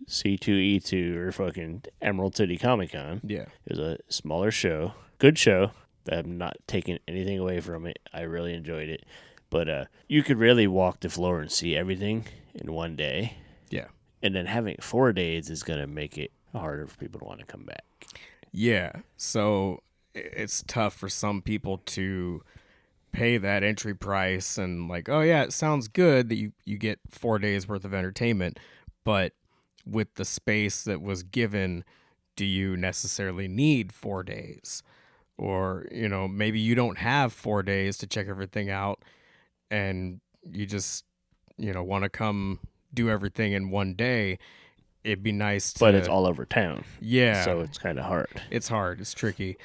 C2E2 or fucking Emerald City Comic Con. Yeah. It was a smaller show. Good show. I'm not taking anything away from it. I really enjoyed it. But you could really walk the floor and see everything in one day. Yeah. And then having 4 days is going to make it harder for people to want to come back. Yeah. So it's tough for some people to pay that entry price and like, oh yeah, it sounds good that you get 4 days worth of entertainment, but with the space that was given, do you necessarily need 4 days? Or, maybe you don't have 4 days to check everything out and you just, want to come do everything in one day. It'd be nice to... But it's all over town. Yeah. So it's kind of hard. It's hard. It's tricky.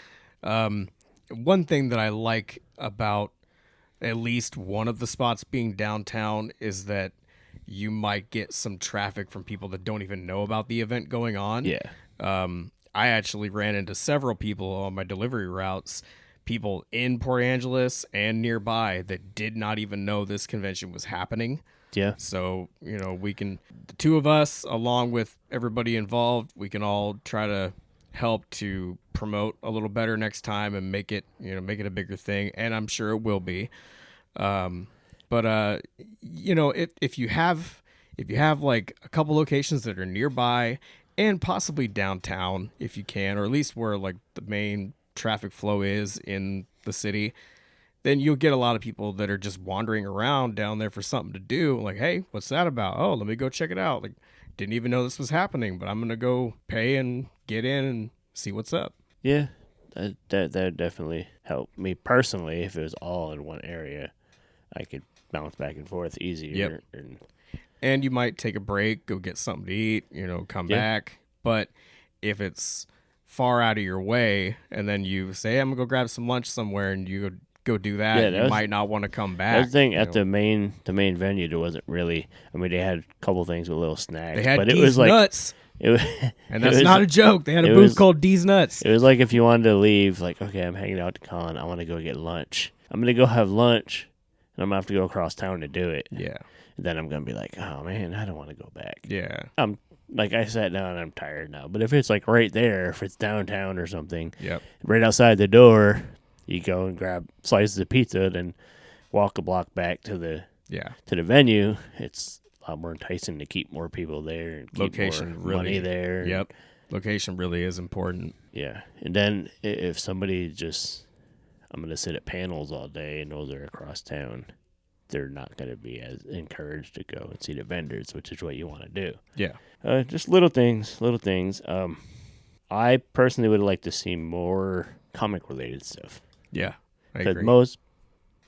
One thing that I like about at least one of the spots being downtown is that you might get some traffic from people that don't even know about the event going on. Yeah. I actually ran into several people on my delivery routes, people in Port Angeles and nearby that did not even know this convention was happening. Yeah. So, we can, the two of us, along with everybody involved, we can all try to help to promote a little better next time and make it a bigger thing. And I'm sure it will be. But if you have like a couple locations that are nearby and possibly downtown, if you can, or at least where like the main traffic flow is in the city, then you'll get a lot of people that are just wandering around down there for something to do. Like, hey, what's that about? Oh, let me go check it out. Like, didn't even know this was happening, but I'm going to go pay and get in and see what's up. Yeah, that definitely helped me personally. If it was all in one area, I could bounce back and forth easier. Yep. And you might take a break, go get something to eat, come back. But if it's far out of your way and then you say, I'm going to go grab some lunch somewhere, and you go do that, you might not want to come back. That's the thing, at the main venue, there wasn't really, I mean, they had a couple things with little snacks. They had but D's it was like, Nuts. And that's not a joke. They had a it booth was- called D's Nuts. It was like if you wanted to leave, like, okay, I'm hanging out at the con, I want to go get lunch. I'm going to go have lunch, and I'm going to have to go across town to do it. Yeah. And then I'm going to be like, oh, man, I don't want to go back. Yeah. Like, I sat down and I'm tired now. But if it's like right there, if it's downtown or something, Yep. right outside the door, you go and grab slices of pizza, then walk a block back to the venue. It's a lot more enticing to keep more people there and keep Location more money really there. Yep. Location really is important. Yeah. And then if somebody just, I'm going to sit at panels all day and those are across town, they're not going to be as encouraged to go and see the vendors, which is what you want to do. Yeah. Just little things. I personally would like to see more comic-related stuff. Yeah, I Because agree. most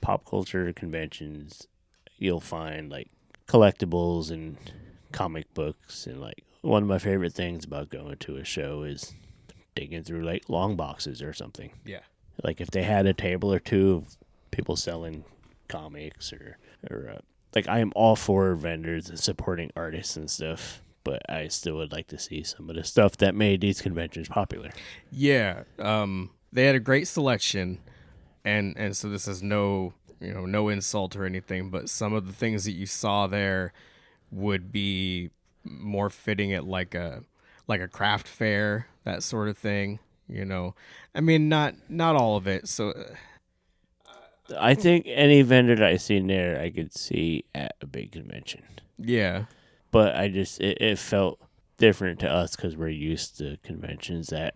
pop culture conventions, you'll find like collectibles and comic books, and like one of my favorite things about going to a show is digging through like long boxes or something. Yeah. Like if they had a table or two of people selling comics or like I am all for vendors and supporting artists and stuff, but I still would like to see some of the stuff that made these conventions popular. Yeah. They had a great selection, and so this is no insult or anything, but some of the things that you saw there would be more fitting at like a craft fair, that sort of thing. I mean, not all of it. So I think any vendor that I see there, I could see at a big convention. Yeah. But it felt different to us because we're used to conventions that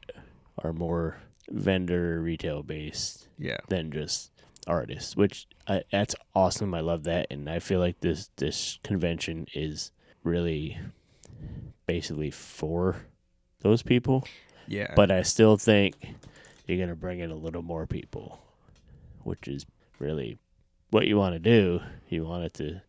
are more vendor retail based than just artists, which that's awesome. I love that. And I feel like this convention is really basically for those people. Yeah. But I still think you're going to bring in a little more people, which is really what you want to do. You want it to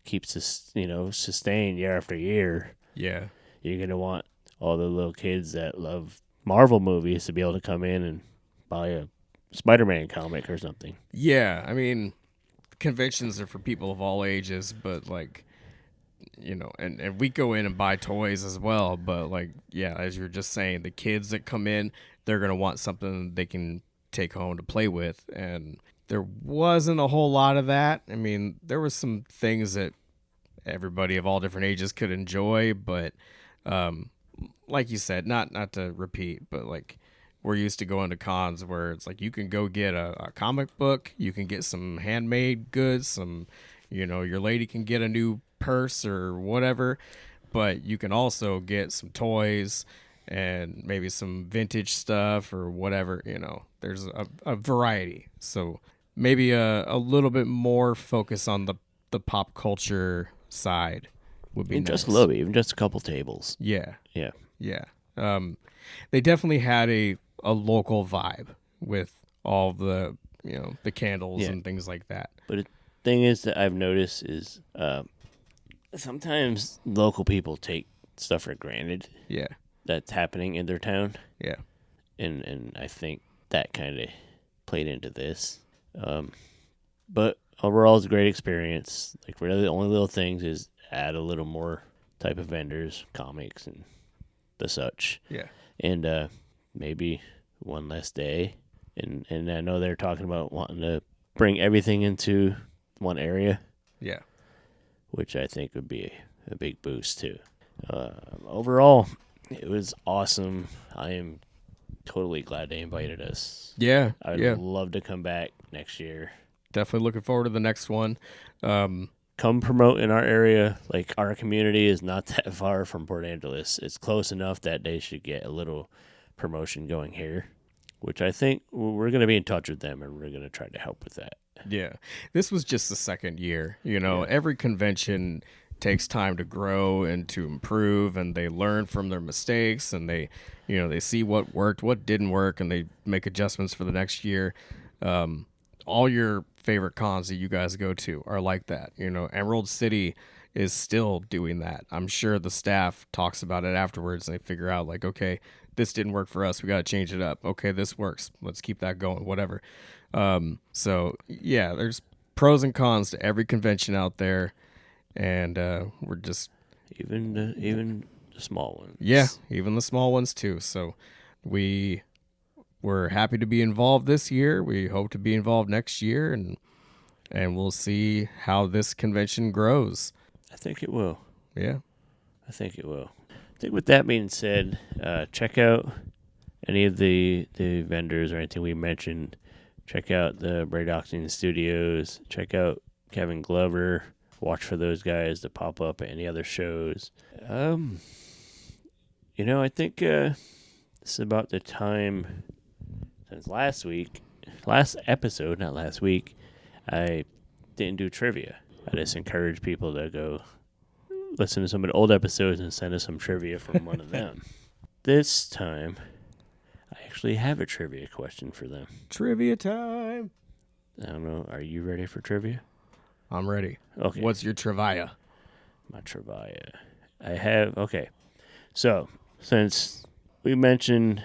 keep sustain year after year. Yeah. You're going to want all the little kids that love Marvel movies to be able to come in and buy a Spider-Man comic or something. Yeah, I mean, conventions are for people of all ages, but like, and we go in and buy toys as well, but like, yeah, as you're just saying, the kids that come in, they're going to want something they can take home to play with, and there wasn't a whole lot of that. I mean, there was some things that everybody of all different ages could enjoy, but like you said, not to repeat, but like we're used to going to cons where it's like you can go get a comic book, you can get some handmade goods, some, your lady can get a new purse or whatever, but you can also get some toys and maybe some vintage stuff or whatever. There's a variety. So maybe a little bit more focus on the pop culture side would be nice. Just a little bit, even just a couple tables. Yeah. Yeah. Yeah. They definitely had a local vibe with all the, the candles and things like that. But the thing is that I've noticed is sometimes local people take stuff for granted. Yeah. That's happening in their town. Yeah. And I think that kind of played into this. But overall, it's a great experience. Like, really, the only little things is add a little more type of vendors, comics, and the such. Yeah. And maybe one less day. And I know they're talking about wanting to bring everything into one area. Yeah. which I think would be a big boost too. Overall, it was awesome. I am totally glad they invited us. Yeah, I'd love to come back next year. Definitely looking forward to the next one. Come promote in our area. Like, our community is not that far from Port Angeles. It's close enough that they should get a little promotion going here, which I think we're going to be in touch with them, and we're going to try to help with that. Yeah. This was just the second year. Every convention takes time to grow and to improve, and they learn from their mistakes, and they see what worked, what didn't work, and they make adjustments for the next year. All your favorite cons that you guys go to are like that. Emerald City is still doing that. I'm sure the staff talks about it afterwards, and they figure out, like, okay, this didn't work for us, we got to change it up. Okay, this works, let's keep that going, whatever. So yeah, there's pros and cons to every convention out there, and we're just even the small ones. Yeah, even the small ones too. So we're happy to be involved this year. We hope to be involved next year, and we'll see how this convention grows. I think it will. Yeah, I think it will. I think with that being said, check out any of the vendors or anything we mentioned. Check out the Braydoxian Studios. Check out Kevin Glover. Watch for those guys to pop up at any other shows. I think this is about the time since last episode, not last week, I didn't do trivia. I just encourage people to go listen to some of the old episodes and send us some trivia from one of them. This time, I actually have a trivia question for them. Trivia time. I don't know. Are you ready for trivia? I'm ready. Okay. What's your trivia? My trivia. Okay. So, since we mentioned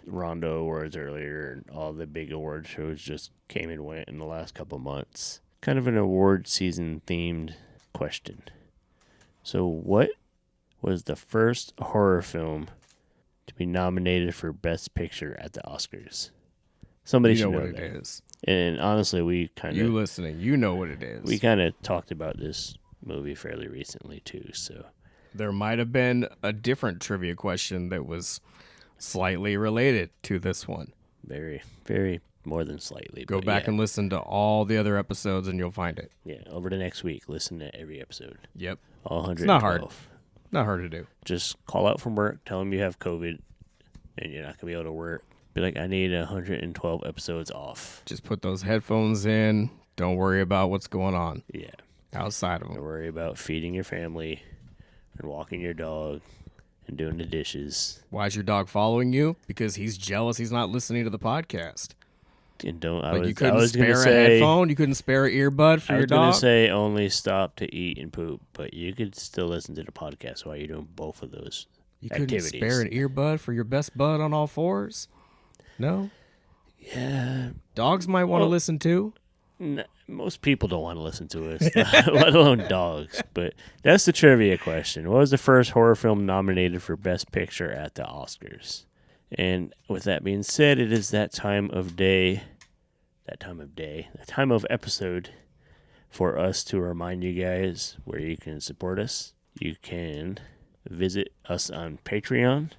Rondo Awards earlier, and all the big award shows just came and went in the last couple months, kind of an award season themed question. So, what was the first horror film to be nominated for Best Picture at the Oscars? Somebody should know what that. It is. And honestly, we kind of... You listening, you know what it is. We kind of talked about this movie fairly recently, too, so... There might have been a different trivia question that was slightly related to this one. Very, very more than slightly. Go back and listen to all the other episodes, and you'll find it. Yeah, over the next week, listen to every episode. Yep. All 112. It's not hard. Not hard to do. Just call out from work, tell them you have COVID, and you're not going to be able to work. Be like, I need 112 episodes off. Just put those headphones in. Don't worry about what's going on. Yeah. Outside of them. Don't worry about feeding your family and walking your dog and doing the dishes. Why is your dog following you? Because he's jealous he's not listening to the podcast. And don't. You couldn't spare a headphone? You couldn't spare an earbud for your dog? I was going to say only stop to eat and poop, but you could still listen to the podcast while you're doing both of those activities. Couldn't spare an earbud for your best bud on all fours? No? Yeah. Dogs might want to listen too? Most people don't want to listen to us, let alone dogs. But that's the trivia question. What was the first horror film nominated for Best Picture at the Oscars? And with that being said, it is that time of episode for us to remind you guys where you can support us. You can visit us on Patreon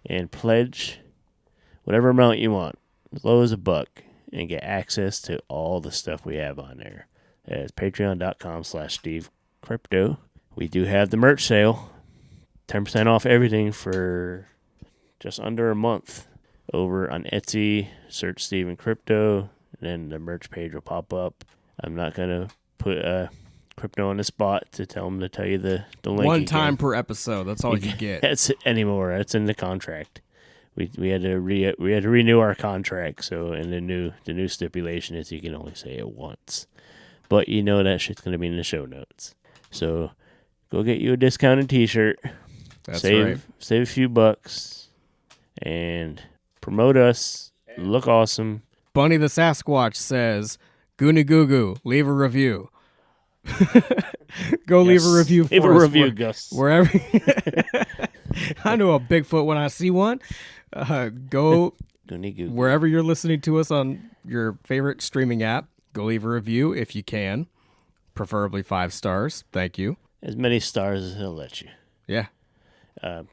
and pledge whatever amount you want, as low as $1, and get access to all the stuff we have on there. It's patreon.com/SteveCrypto. We do have the merch sale, 10% off everything for just under a month. Over on Etsy, search Steve and Crypto, and then the merch page will pop up. I'm not going to put Crypto on the spot to tell him to tell you the link. One time per episode, that's all you get. That's anymore. That's in the contract. We had to renew our contract, so and the new stipulation is you can only say it once. But you know that shit's going to be in the show notes. So go get you a discounted t-shirt. That's right. Save a few bucks and promote us. Look awesome. Bunny the Sasquatch says, Goonie Goo Goo, leave a review. Go leave a review for us. Leave a review, Gus. Wherever. I know a Bigfoot when I see one. Go wherever you're listening to us on your favorite streaming app. Go leave a review if you can. Preferably 5 stars. Thank you. As many stars as he'll let you. Yeah.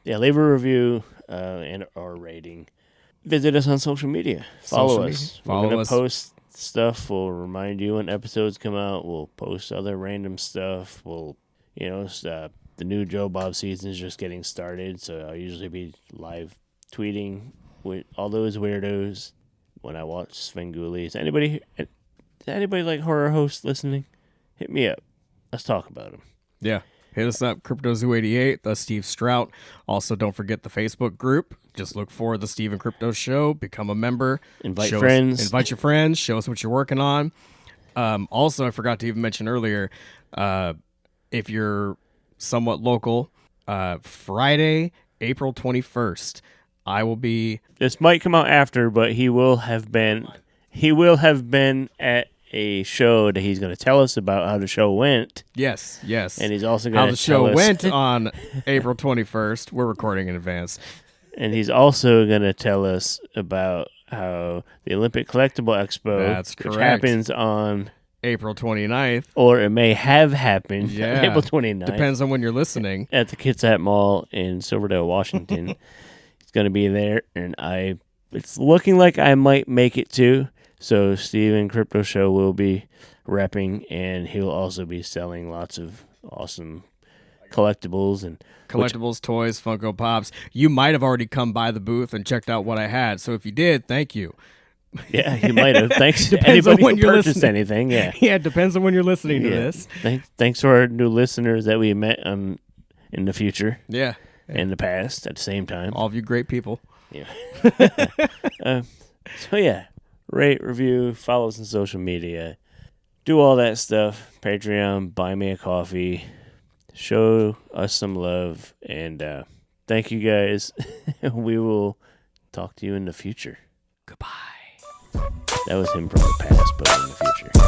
Leave a review and or rating. Visit us on social media. Follow us. We're going to post stuff. We'll remind you when episodes come out. We'll post other random stuff. We'll, the new Joe Bob season is just getting started, so I'll usually be live tweeting with all those weirdos when I watch Svengoolie. Is anybody like horror hosts listening? Hit me up. Let's talk about them. Yeah. Hit us up, CryptoZoo88, the Steve Strout. Also, don't forget the Facebook group. Just look for the Steve and Crypto Show. Become a member. Invite friends. Invite your friends. Show us what you're working on. Also, I forgot to even mention earlier, if you're somewhat local, Friday, April 21st, I will be... This might come out after, but he will have been at a show that he's going to tell us about how the show went. Yes. And he's also going to how the show went on April 21st. We're recording in advance. And he's also going to tell us about how the Olympic Collectible Expo, which happens on April 29th. Or it may have happened on April 29th. Depends on when you're listening. At the Kitsap Mall in Silverdale, Washington. He's going to be there, and it's looking like I might make it too. So Steven Crypto Show will be repping, and he'll also be selling lots of awesome collectibles toys, Funko Pops. You might have already come by the booth and checked out what I had. So if you did, thank you. Yeah, you might have. Thanks to anybody who purchased anything. Yeah, it depends on when you're listening to this. Thanks to our new listeners that we met in the future. Yeah, in the past at the same time. All of you great people. Yeah. Rate, review, follow us on social media. Do all that stuff. Patreon, buy me a coffee. Show us some love. And thank you guys. We will talk to you in the future. Goodbye. That was him from the past, but in the future.